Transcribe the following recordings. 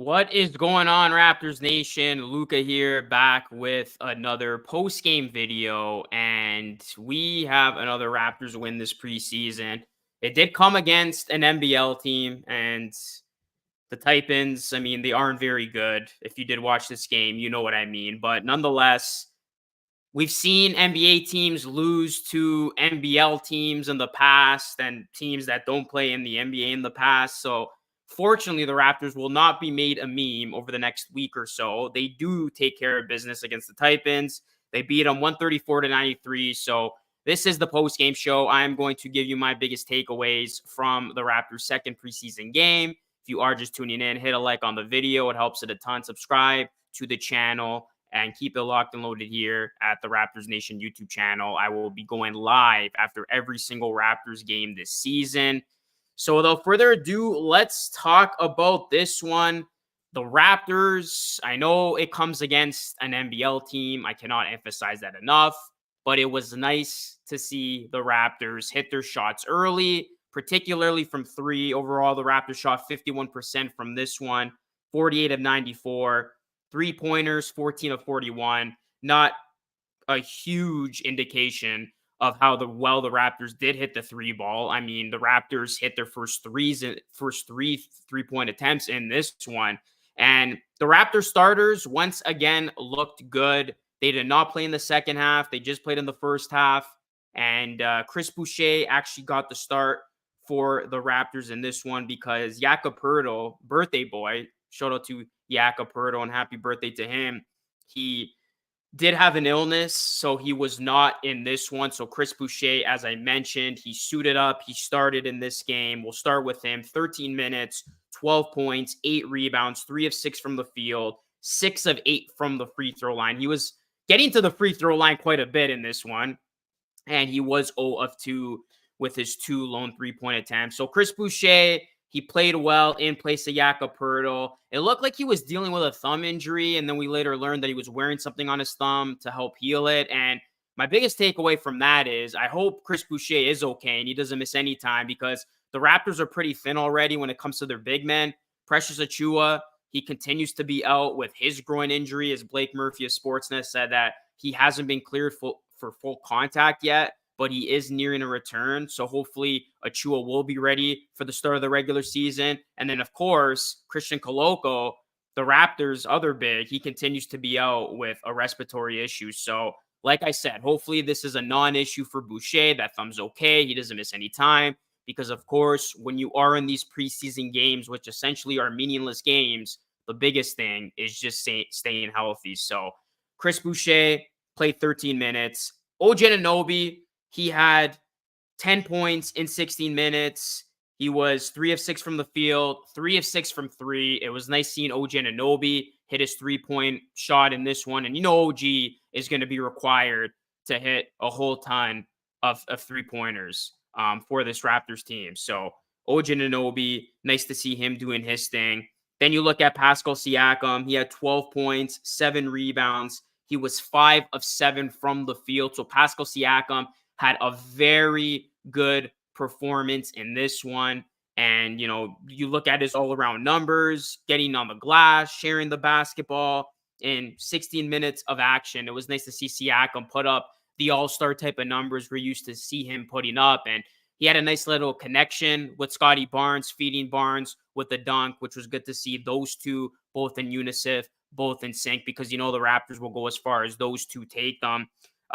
What is going on, Raptors Nation? Luca here, back with another post-game video, and we have another Raptors win this preseason. It did come against an NBL team, and the Taipans, I mean, they aren't very good. If you did watch this game, you know what I mean. But nonetheless, we've seen NBA teams lose to NBL teams in the past and teams that don't play in the NBA in the past. So fortunately, the Raptors will not be made a meme over the next week or so. They do take care of business against the Taipans. They beat them 134-93. So this is the post-game show. I am going to give you my biggest takeaways from the Raptors' second preseason game. If you are just tuning in, hit a like on the video. It helps it a ton. Subscribe to the channel and keep it locked and loaded here at the Raptors Nation YouTube channel. I will be going live after every single Raptors game this season. So without further ado, let's talk about this one. The Raptors, I know it comes against an NBL team. I cannot emphasize that enough, but it was nice to see the Raptors hit their shots early, particularly from three. Overall, the Raptors shot 51% from this one, 48 of 94. Three-pointers, 14 of 41. Not a huge indication of how the Raptors did hit the three ball. I mean, the Raptors hit their first three three-point attempts in this one. And the Raptors starters, once again, looked good. They did not play in the second half. They just played in the first half. And Chris Boucher actually got the start for the Raptors in this one because Jakob Poeltl, birthday boy, shout out to Jakob Poeltl and happy birthday to him. He did have an illness, so he was not in this one. So Chris Boucher, as I mentioned, he suited up. He started in this game. We'll start with him. 13 minutes, 12 points, 8 rebounds, 3 of 6 from the field, 6 of 8 from the free throw line. He was getting to the free throw line quite a bit in this one, and he was 0 of 2 with his 2 lone three-point attempts. So Chris Boucher, he played well in place of Jakob Poeltl. It looked like he was dealing with a thumb injury, and then we later learned that he was wearing something on his thumb to help heal it. And my biggest takeaway from that is I hope Chris Boucher is okay and he doesn't miss any time because the Raptors are pretty thin already when it comes to their big men. Precious Achiuwa, he continues to be out with his groin injury, as Blake Murphy of Sportsnet said that he hasn't been cleared for full contact yet, but he is nearing a return. So hopefully Achiuwa will be ready for the start of the regular season. And then, of course, Christian Koloko, the Raptors' other big, he continues to be out with a respiratory issue. So like I said, hopefully this is a non-issue for Boucher. That thumb's okay. He doesn't miss any time because, of course, when you are in these preseason games, which essentially are meaningless games, the biggest thing is just staying healthy. So Chris Boucher played 13 minutes. OG Anunoby, he had 10 points in 16 minutes. He was 3 of 6 from the field, 3 of 6 from 3. It was nice seeing OG Anunoby hit his 3-point shot in this one. And you know OG is going to be required to hit a whole ton of 3-pointers for this Raptors team. So OG Anunoby, nice to see him doing his thing. Then you look at Pascal Siakam. He had 12 points, 7 rebounds. He was 5 of 7 from the field. So Pascal Siakam had a very good performance in this one. And, you know, you look at his all-around numbers, getting on the glass, sharing the basketball in 16 minutes of action. It was nice to see Siakam put up the all-star type of numbers we're used to see him putting up. And he had a nice little connection with Scotty Barnes, feeding Barnes with the dunk, which was good to see those two both in unison, both in sync, because, you know, the Raptors will go as far as those two take them.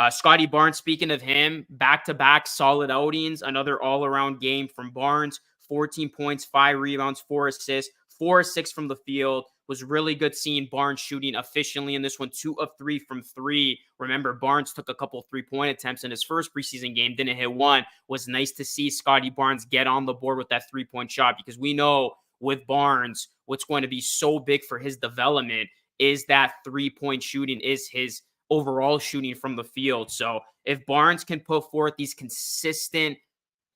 Scotty Barnes, speaking of him, back-to-back solid outings, another all-around game from Barnes, 14 points, 5 rebounds, 4 assists, 4 of 6 from the field. Was really good seeing Barnes shooting efficiently in this one, 2 of 3 from 3. Remember, Barnes took a couple 3-point attempts in his first preseason game, didn't hit one. Was nice to see Scotty Barnes get on the board with that 3-point shot because we know with Barnes, what's going to be so big for his development is that 3-point shooting, is his overall shooting from the field. So if Barnes can put forth these consistent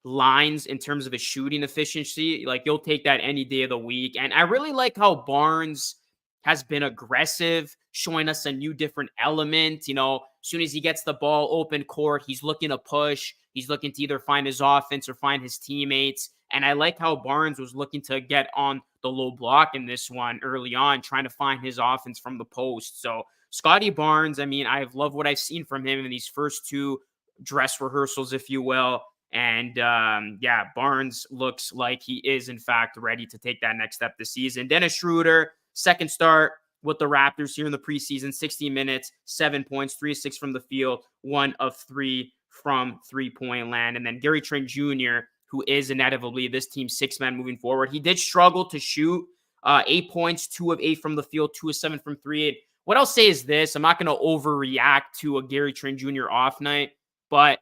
lines in terms of his shooting efficiency, like, you'll take that any day of the week. And I really like how Barnes has been aggressive, showing us a new different element. You know, as soon as he gets the ball open court, he's looking to push. He's looking to either find his offense or find his teammates. And I like how Barnes was looking to get on the low block in this one early on, trying to find his offense from the post. So Scotty Barnes, I mean, I've loved what I've seen from him in these first two dress rehearsals, if you will. And yeah, Barnes looks like he is, in fact, ready to take that next step this season. Dennis Schroeder, second start with the Raptors here in the preseason, 60 minutes, 7 points, 3 of 6 from the field, 1 of 3 from three-point land. And then Gary Trent Jr., who is inevitably this team's sixth man moving forward. He did struggle to shoot 8 points, 2 of 8 from the field, 2 of 7 from three. And what I'll say is this, I'm not going to overreact to a Gary Trent Jr. off night, but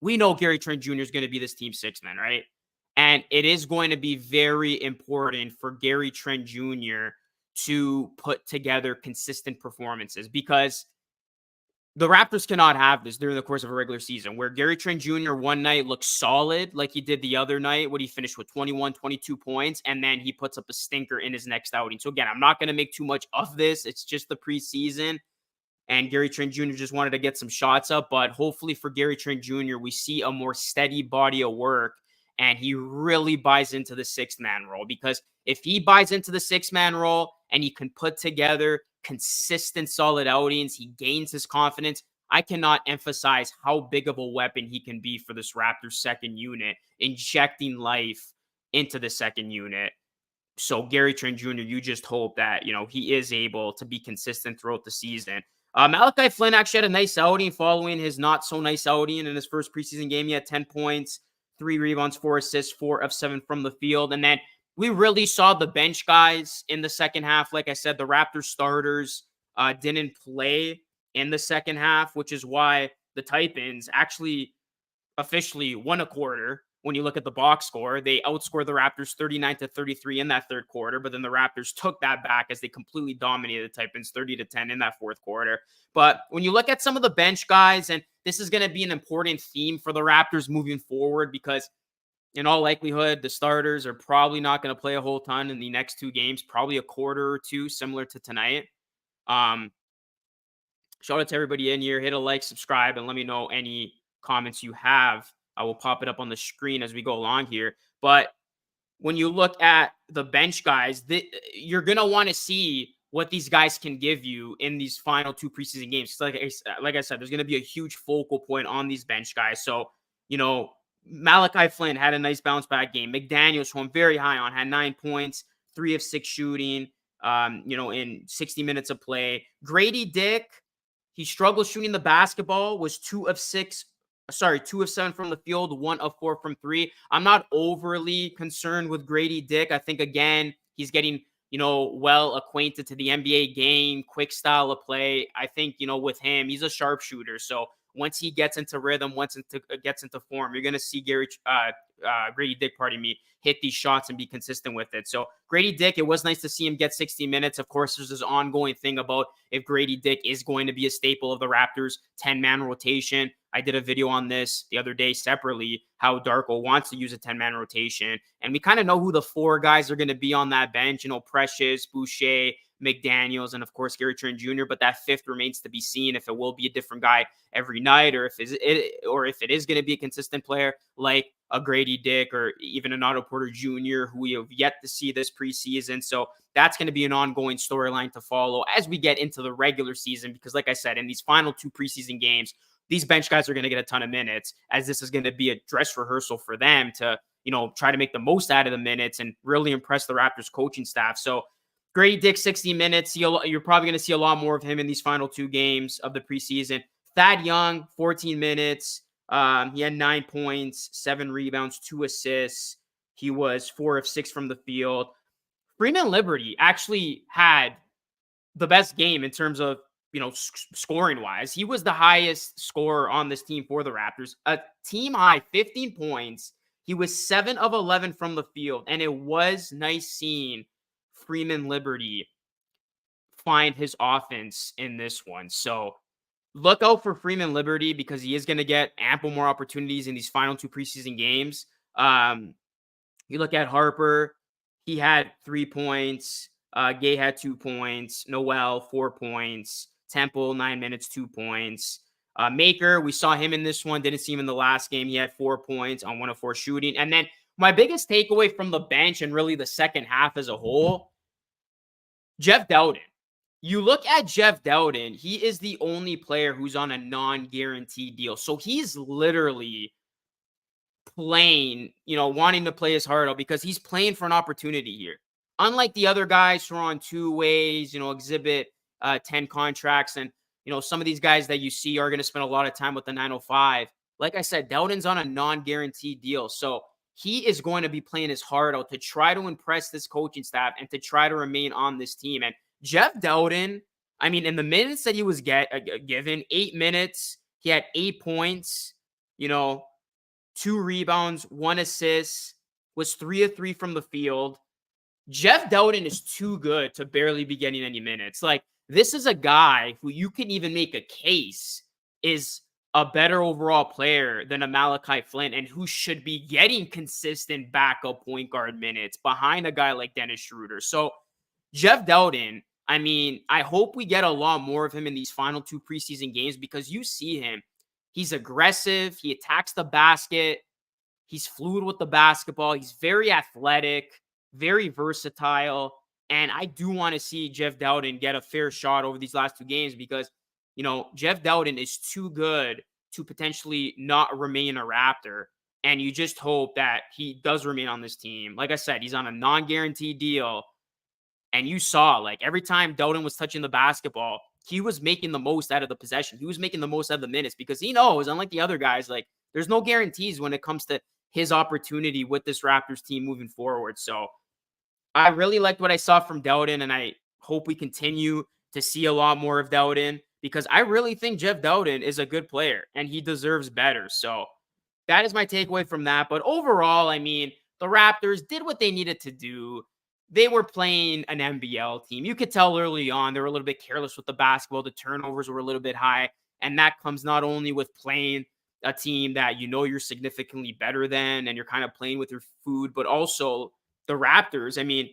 we know Gary Trent Jr. is going to be this team's sixth man, right? And it is going to be very important for Gary Trent Jr. to put together consistent performances, because the Raptors cannot have this during the course of a regular season where Gary Trent Jr. one night looks solid like he did the other night when he finished with 21, 22 points, and then he puts up a stinker in his next outing. So again, I'm not going to make too much of this. It's just the preseason, and Gary Trent Jr. just wanted to get some shots up. But hopefully for Gary Trent Jr., we see a more steady body of work, and he really buys into the sixth-man role. Because if he buys into the sixth-man role and he can put together consistent, solid outings, he gains his confidence, I cannot emphasize how big of a weapon he can be for this Raptors second unit, injecting life into the second unit. So Gary Trent Jr., you just hope that, he is able to be consistent throughout the season. Malachi Flynn actually had a nice outing following his not so nice outing in his first preseason game. He had 10 points, 3 rebounds, 4 assists, 4 of 7 from the field. And then we really saw the bench guys in the second half. Like I said, the Raptors starters didn't play in the second half, which is why the Taipans actually officially won a quarter. When you look at the box score, they outscored the Raptors 39-33 in that third quarter, but then the Raptors took that back as they completely dominated the Taipans 30-10 in that fourth quarter. But when you look at some of the bench guys, and this is going to be an important theme for the Raptors moving forward, because in all likelihood, the starters are probably not going to play a whole ton in the next two games, probably a quarter or two, similar to tonight. Shout out to everybody in here. Hit a like, subscribe, and let me know any comments you have. I will pop it up on the screen as we go along here. But when you look at the bench guys, you're going to want to see what these guys can give you in these final two preseason games. Like I said, there's going to be a huge focal point on these bench guys. So, Malachi Flynn had a nice bounce back game. McDaniels, who I'm very high on, had 9 points, 3 of 6 shooting, in 60 minutes of play. Grady Dick, he struggled shooting the basketball, was 2 of 7 from the field, 1 of 4 from three. I'm not overly concerned with Grady Dick. I think, again, he's getting, well acquainted to the NBA game, quick style of play. I think, with him, he's a sharpshooter. So once he gets into rhythm, gets into form, you're going to see Grady Dick, hit these shots and be consistent with it. So Grady Dick, it was nice to see him get 60 minutes. Of course, there's this ongoing thing about if Grady Dick is going to be a staple of the Raptors 10-man rotation. I did a video on this the other day separately, how Darko wants to use a 10-man rotation. And we kind of know who the 4 guys are going to be on that bench, Precious, Boucher, McDaniels, and of course, Gary Trent Jr. But that 5th remains to be seen, if it will be a different guy every night, or if it is going to be a consistent player like a Grady Dick or even an Otto Porter Jr., who we have yet to see this preseason. So that's going to be an ongoing storyline to follow as we get into the regular season, because like I said, in these final two preseason games, these bench guys are going to get a ton of minutes, as this is going to be a dress rehearsal for them to, try to make the most out of the minutes and really impress the Raptors coaching staff. So Grady Dick, 60 minutes. You're probably going to see a lot more of him in these final two games of the preseason. Thad Young, 14 minutes. He had 9 points, 7 rebounds, 2 assists. He was 4 of 6 from the field. Freeman Liberty actually had the best game in terms of, scoring wise. He was the highest scorer on this team for the Raptors. A team high 15 points. He was 7 of 11 from the field. And it was nice seeing Freeman Liberty find his offense in this one. So look out for Freeman Liberty, because he is going to get ample more opportunities in these final two preseason games. You look at Harper, he had 3 points. Gay had 2 points. Noel, 4 points. Temple, 9 minutes, 2 points. Maker, we saw him in this one. Didn't see him in the last game. He had 4 points on 1 of 4 shooting. And then my biggest takeaway from the bench and really the second half as a whole, Jeff Dowtin. You look at Jeff Dowtin, he is the only player who's on a non-guaranteed deal. So he's literally playing, wanting to play his heart out because he's playing for an opportunity here. Unlike the other guys who are on 2 ways, exhibit 10 contracts, and some of these guys that you see are going to spend a lot of time with the 905. Like I said, Dowtin's on a non-guaranteed deal. So he is going to be playing his heart out to try to impress this coaching staff and to try to remain on this team. And Jeff Dowtin, I mean, in the minutes that he was given, 8 minutes, he had 8 points, 2 rebounds, 1 assist, was 3 of 3 from the field. Jeff Dowtin is too good to barely be getting any minutes. Like, this is a guy who you can even make a case is a better overall player than a Malachi Flynn and who should be getting consistent backup point guard minutes behind a guy like Dennis Schroeder. So Jeff Dowtin, I mean, I hope we get a lot more of him in these final 2 preseason games because you see him. He's aggressive. He attacks the basket. He's fluid with the basketball. He's very athletic, very versatile. And I do want to see Jeff Dowtin get a fair shot over these last 2 games because, Jeff Dowtin is too good to potentially not remain a Raptor. And you just hope that he does remain on this team. Like I said, he's on a non-guaranteed deal. And you saw, like, every time Dowtin was touching the basketball, he was making the most out of the possession. He was making the most out of the minutes because he knows, unlike the other guys, like, there's no guarantees when it comes to his opportunity with this Raptors team moving forward. So I really liked what I saw from Dowtin, and I hope we continue to see a lot more of Dowtin because I really think Jeff Dowtin is a good player and he deserves better. So that is my takeaway from that. But overall, I mean, the Raptors did what they needed to do. They were playing an NBL team. You could tell early on they were a little bit careless with the basketball. The turnovers were a little bit high. And that comes not only with playing a team that you're significantly better than and you're kind of playing with your food, but also the Raptors, I mean,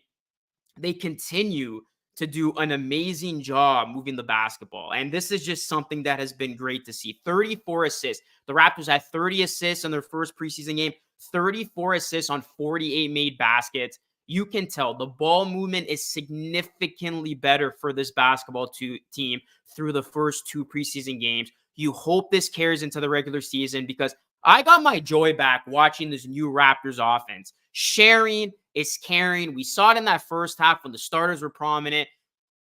they continue to do an amazing job moving the basketball. And this is just something that has been great to see. 34 assists. The Raptors had 30 assists in their first preseason game, 34 assists on 48 made baskets. You can tell the ball movement is significantly better for this basketball team through the first 2 preseason games. You hope this carries into the regular season because I got my joy back watching this new Raptors offense. Sharing is caring. We saw it in that first half when the starters were prominent.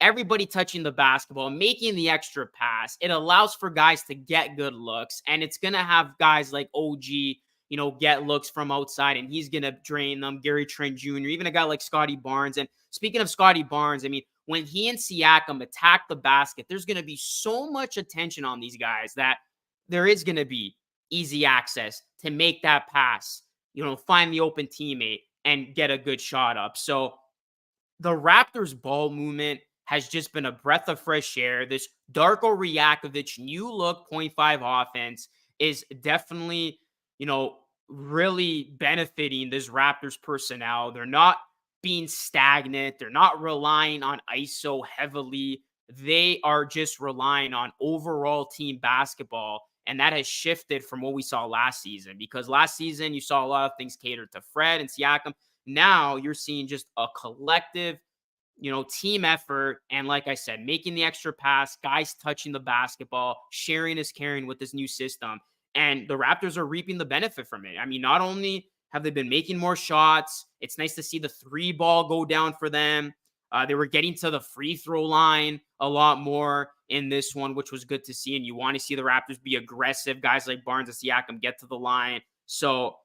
Everybody touching the basketball, making the extra pass. It allows for guys to get good looks, and it's going to have guys like OG, get looks from outside, and he's going to drain them. Gary Trent Jr., even a guy like Scotty Barnes. And speaking of Scotty Barnes, I mean, when he and Siakam attack the basket, there's going to be so much attention on these guys that there is going to be easy access to make that pass, find the open teammate and get a good shot up. So the Raptors ball movement has just been a breath of fresh air. This Darko Rajakovic new look 0.5 offense is definitely, really benefiting this Raptors personnel. They're not being stagnant. They're not relying on ISO heavily. They are just relying on overall team basketball. And that has shifted from what we saw last season because last season you saw a lot of things catered to Fred and Siakam. Now you're seeing just a collective, team effort. And like I said, making the extra pass, guys touching the basketball, sharing is caring with this new system. And the Raptors are reaping the benefit from it. I mean, not only have they been making more shots, it's nice to see the 3 ball go down for them. They were getting to the free throw line a lot more in this one, which was good to see. And you want to see the Raptors be aggressive. Guys like Barnes and Siakam get to the line. So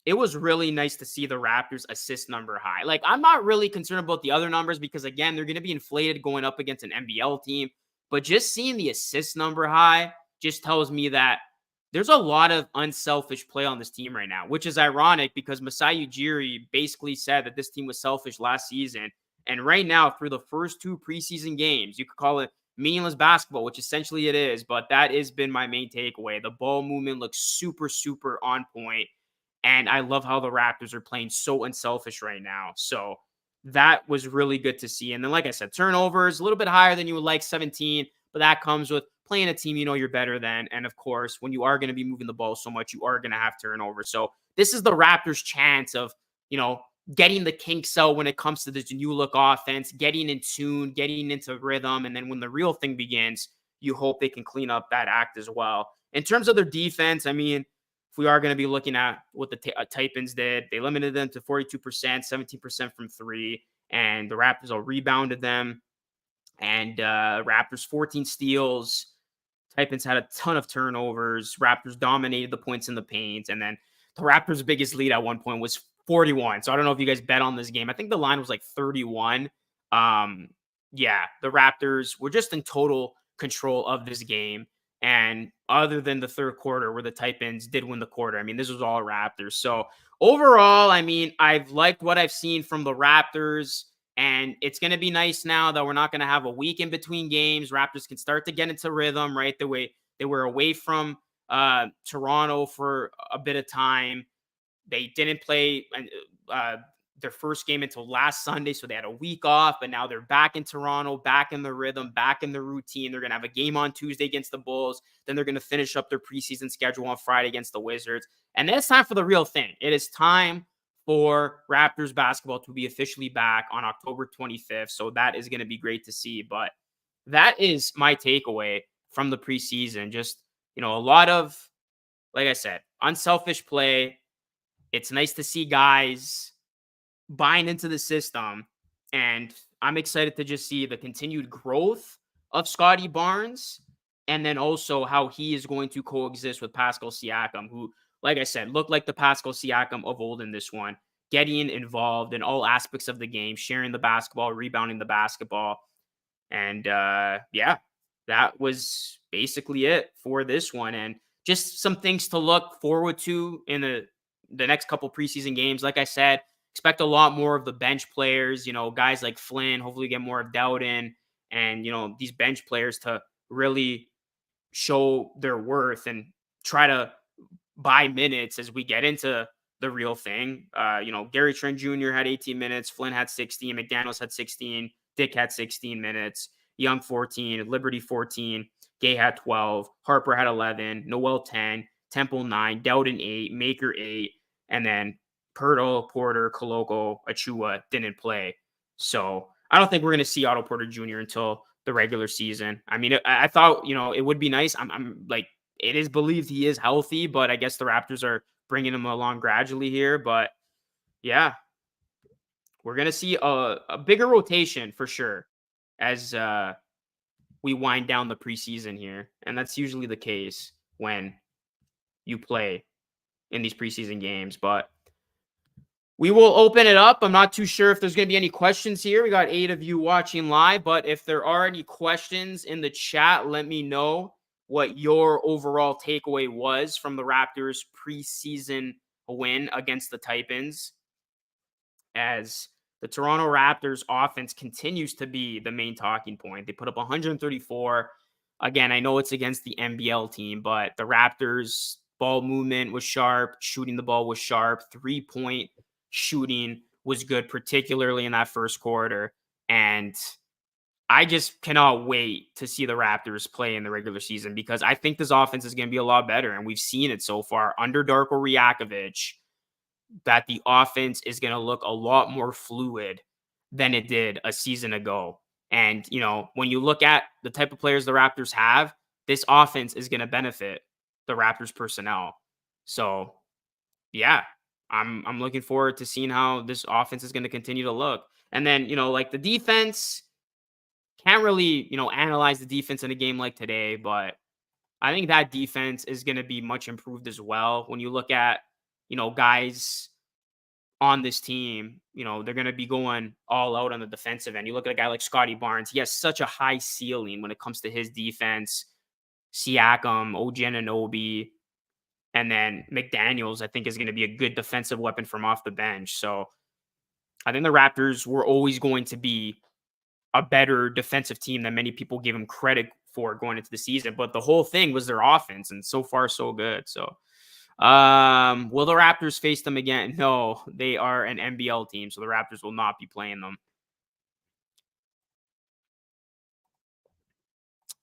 it was really nice to see the Raptors assist number high. Like, I'm not really concerned about the other numbers because, again, they're going to be inflated going up against an NBL team. But just seeing the assist number high just tells me that there's a lot of unselfish play on this team right now, which is ironic because Masai Ujiri basically said that this team was selfish last season. And right now, through the first 2 preseason games, you could call it meaningless basketball, which essentially it is. But that has been my main takeaway. The ball movement looks super, super on point. And I love how the Raptors are playing so unselfish right now. So that was really good to see. And then, like I said, turnovers a little bit higher than you would like, 17. But that comes with playing a team you know you're better than. And of course, when you are going to be moving the ball so much, you are going to have turnovers. So this is the Raptors' chance of, getting the kinks out when it comes to this new look offense, getting in tune, getting into rhythm. And then when the real thing begins, you hope they can clean up that act as well. In terms of their defense, I mean, if we are going to be looking at what the Taipans did, they limited them to 42%, 17% from three, and the Raptors all rebounded them. And Raptors 14 steals. Taipans had a ton of turnovers. Raptors dominated the points in the paint. And then the Raptors' biggest lead at one point was 41. So I don't know if you guys bet on this game. I think the line was like 31. Yeah, the Raptors were just in total control of this game. And other than the third quarter where the Taipans did win the quarter, I mean, this was all Raptors. So overall, I mean, I've liked what I've seen from the Raptors. And it's going to be nice now that we're not going to have a week in between games. Raptors can start to get into rhythm, right? The way they were away from Toronto for a bit of time. They didn't play their first game until last Sunday, so they had a week off, but now they're back in Toronto, back in the rhythm, back in the routine. They're going to have a game on Tuesday against the Bulls. Then they're going to finish up their preseason schedule on Friday against the Wizards. And then it's time for the real thing. It is time for Raptors basketball to be officially back on October 25th. So that is going to be great to see. But that is my takeaway from the preseason. Just, a lot of, like I said, unselfish play. It's nice to see guys buying into the system. And I'm excited to just see the continued growth of Scotty Barnes. And then also how he is going to coexist with Pascal Siakam, who, like I said, looked like the Pascal Siakam of old in this one, getting involved in all aspects of the game, sharing the basketball, rebounding the basketball. And yeah, that was basically it for this one. And just some things to look forward to in the next couple preseason games. Like I said, expect a lot more of the bench players, guys like Flynn, hopefully get more of Dowtin, and, these bench players to really show their worth and try to buy minutes as we get into the real thing. Gary Trent Jr. had 18 minutes, Flynn had 16, McDaniels had 16, Dick had 16 minutes, Young 14, Liberty 14, Gay had 12, Harper had 11, Noel 10, Temple 9, Dowden 8, Maker 8, and then Pirtle, Porter, Koloko, Achua didn't play. So I don't think we're going to see Otto Porter Jr. until the regular season. I mean, I thought, it would be nice. I'm like, it is believed he is healthy, but I guess the Raptors are bringing him along gradually here. But yeah, we're going to see a bigger rotation for sure as we wind down the preseason here. And that's usually the case when you play in these preseason games. But we will open it up. I'm not too sure if there's going to be any questions here. We got 8 of you watching live, but if there are any questions in the chat, let me know what your overall takeaway was from the Raptors preseason win against the Taipans, as the Toronto Raptors offense continues to be the main talking point. They put up 134. Again, I know it's against the NBL team, but the Raptors ball movement was sharp. Shooting the ball was sharp. 3-point shooting was good, particularly in that first quarter. And I just cannot wait to see the Raptors play in the regular season, because I think this offense is going to be a lot better. And we've seen it so far under Darko Rajakovic, that the offense is going to look a lot more fluid than it did a season ago. And, when you look at the type of players the Raptors have, this offense is going to benefit the Raptors personnel. So, yeah, I'm looking forward to seeing how this offense is going to continue to look. And then, like the defense, can't really, analyze the defense in a game like today, but I think that defense is going to be much improved as well. When you look at, guys on this team, they're going to be going all out on the defensive end. You look at a guy like Scotty Barnes. He has such a high ceiling when it comes to his defense. Siakam, OG Anunoby, and then McDaniels, I think, is going to be a good defensive weapon from off the bench. So I think the Raptors were always going to be a better defensive team than many people gave them credit for going into the season. But the whole thing was their offense, and so far so good. So will the Raptors face them again? No, they are an NBL team, so the Raptors will not be playing them.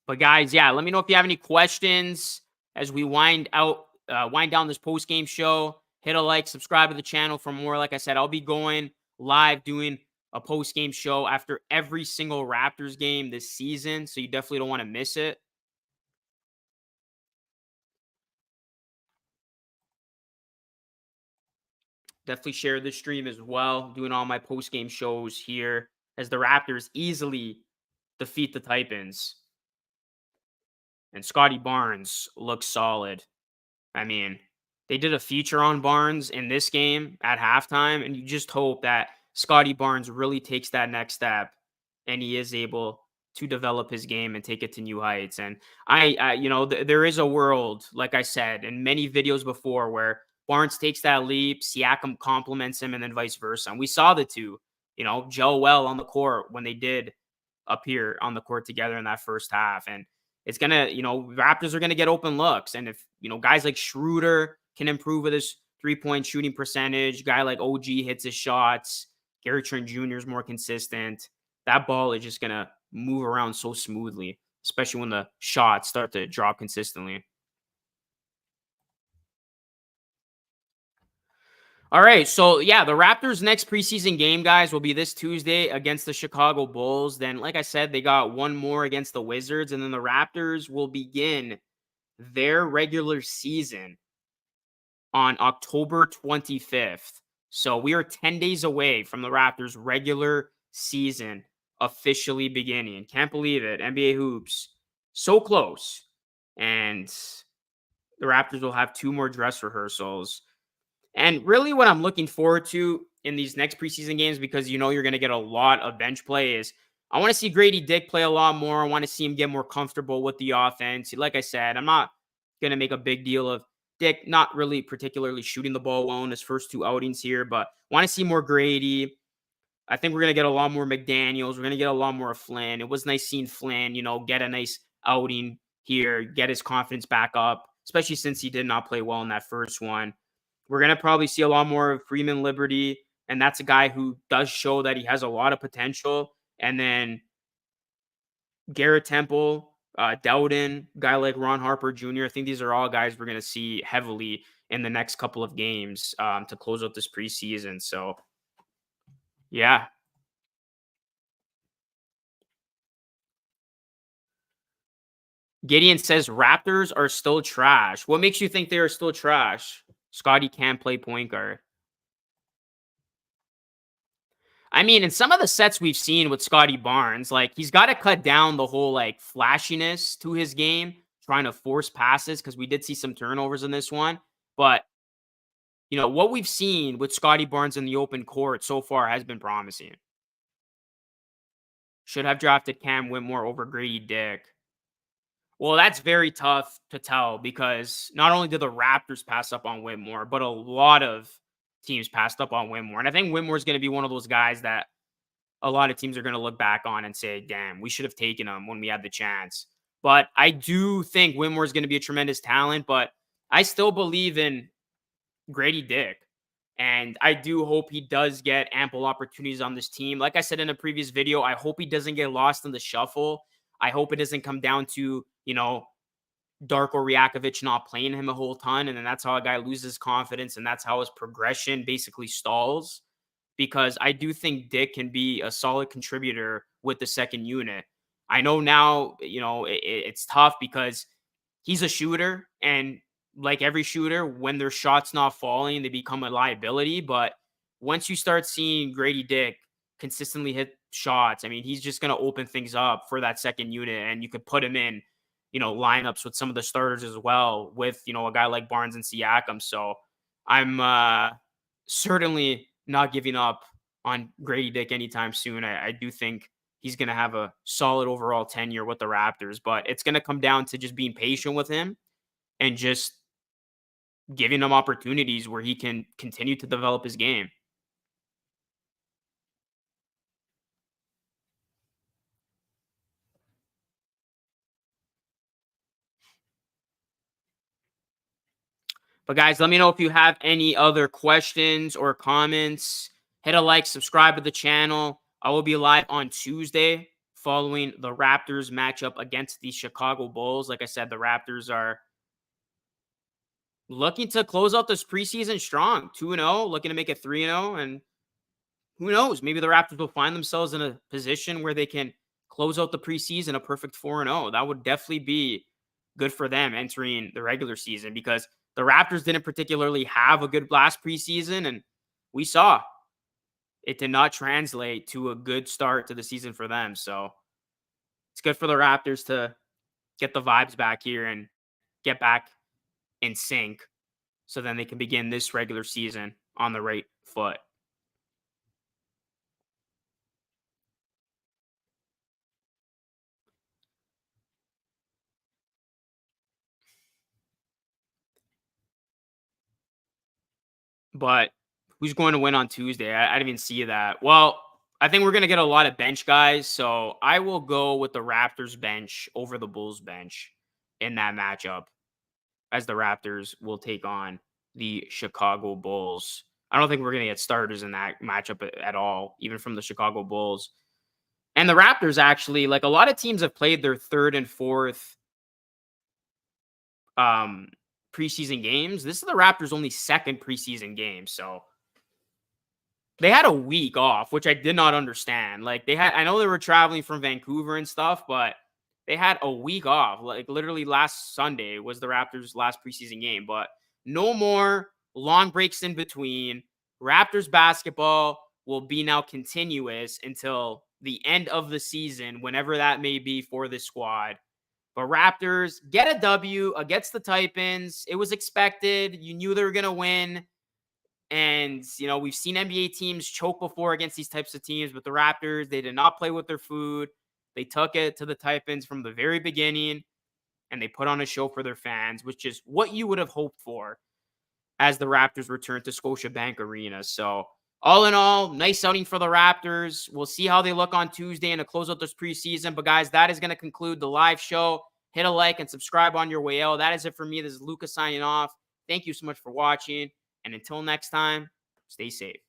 But guys, yeah, let me know if you have any questions as we wind down this post game show. Hit a like, subscribe to the channel for more. Like I said, I'll be going live doing a post game show after every single Raptors game this season, so you definitely don't want to miss it. Definitely share this stream as well. Doing all my post game shows here as the Raptors easily defeat the Taipans. And Scotty Barnes looks solid. I mean, they did a feature on Barnes in this game at halftime, and you just hope that Scotty Barnes really takes that next step and he is able to develop his game and take it to new heights. And there is a world, like I said in many videos before, where Barnes takes that leap, Siakam compliments him, and then vice versa. And we saw the two, gel well on the court when they did appear on the court together in that first half. And it's gonna, Raptors are gonna get open looks. And if, guys like Schroeder can improve with his 3-point shooting percentage, guy like OG hits his shots, Gary Trent Jr. is more consistent, that ball is just gonna move around so smoothly, especially when the shots start to drop consistently. All right, so yeah, the Raptors' next preseason game, guys, will be this Tuesday against the Chicago Bulls. Then, like I said, they got one more against the Wizards, and then the Raptors will begin their regular season on October 25th. So we are 10 days away from the Raptors' regular season officially beginning. Can't believe it. NBA hoops, so close. And the Raptors will have 2 more dress rehearsals. And really what I'm looking forward to in these next preseason games, because you're going to get a lot of bench play, is I want to see Grady Dick play a lot more. I want to see him get more comfortable with the offense. Like I said, I'm not going to make a big deal of Dick not really particularly shooting the ball well in his first 2 outings here, but want to see more Grady. I think we're going to get a lot more McDaniels. We're going to get a lot more of Flynn. It was nice seeing Flynn, get a nice outing here, get his confidence back up, especially since he did not play well in that first one. We're going to probably see a lot more of Freeman Liberty, and that's a guy who does show that he has a lot of potential. And then Garrett Temple, Dowtin, guy like Ron Harper Jr. I think these are all guys we're going to see heavily in the next couple of games to close out this preseason. So, yeah. Gideon says Raptors are still trash. What makes you think they are still trash? Scotty can't play point guard. I mean, in some of the sets we've seen with Scotty Barnes, like he's got to cut down the whole like flashiness to his game, trying to force passes, because we did see some turnovers in this one. But what we've seen with Scotty Barnes in the open court so far has been promising. Should have drafted Cam Whitmore over Grady Dick. Well, that's very tough to tell, because not only did the Raptors pass up on Whitmore, but a lot of teams passed up on Whitmore. And I think Whitmore is going to be one of those guys that a lot of teams are going to look back on and say, damn, we should have taken him when we had the chance. But I do think Whitmore is going to be a tremendous talent, but I still believe in Grady Dick. And I do hope he does get ample opportunities on this team. Like I said in a previous video, I hope he doesn't get lost in the shuffle. I hope it doesn't come down to, Darko Rijakovic not playing him a whole ton. And then that's how a guy loses confidence. And that's how his progression basically stalls. Because I do think Dick can be a solid contributor with the second unit. I know now, it's tough because he's a shooter. And like every shooter, when their shot's not falling, they become a liability. But once you start seeing Grady Dick consistently hit shots, I mean, he's just going to open things up for that second unit. And you could put him in, lineups with some of the starters as well with, a guy like Barnes and Siakam. So I'm certainly not giving up on Grady Dick anytime soon. I do think he's going to have a solid overall tenure with the Raptors, but it's going to come down to just being patient with him and just giving him opportunities where he can continue to develop his game. But guys, let me know if you have any other questions or comments. Hit a like, subscribe to the channel. I will be live on Tuesday following the Raptors matchup against the Chicago Bulls. Like I said, the Raptors are looking to close out this preseason strong, 2-0, looking to make it 3-0. And who knows? Maybe the Raptors will find themselves in a position where they can close out the preseason a perfect 4-0. That would definitely be good for them entering the regular season, because the Raptors didn't particularly have a good last preseason, and we saw it did not translate to a good start to the season for them. So it's good for the Raptors to get the vibes back here and get back in sync, so then they can begin this regular season on the right foot. But who's going to win on Tuesday? I didn't even see that. Well, I think we're going to get a lot of bench guys. So I will go with the Raptors bench over the Bulls bench in that matchup, as the Raptors will take on the Chicago Bulls. I don't think we're going to get starters in that matchup at all, even from the Chicago Bulls. And the Raptors, actually, like, a lot of teams have played their third and fourth um preseason games. This is the Raptors' only second preseason game. So they had a week off, which I did not understand. Like, I know they were traveling from Vancouver and stuff, but they had a week off. Like, literally last Sunday was the Raptors' last preseason game, but no more long breaks in between. Raptors basketball will be now continuous until the end of the season, whenever that may be for this squad. But Raptors get a W against the Taipans. It was expected. You knew they were going to win. And, we've seen NBA teams choke before against these types of teams, but the Raptors, they did not play with their food. They took it to the Taipans from the very beginning, and they put on a show for their fans, which is what you would have hoped for as the Raptors return to Scotiabank Arena. So, all in all, nice outing for the Raptors. We'll see how they look on Tuesday and to close out this preseason. But, guys, that is going to conclude the live show. Hit a like and subscribe on your way out. That is it for me. This is Luca signing off. Thank you so much for watching. And until next time, stay safe.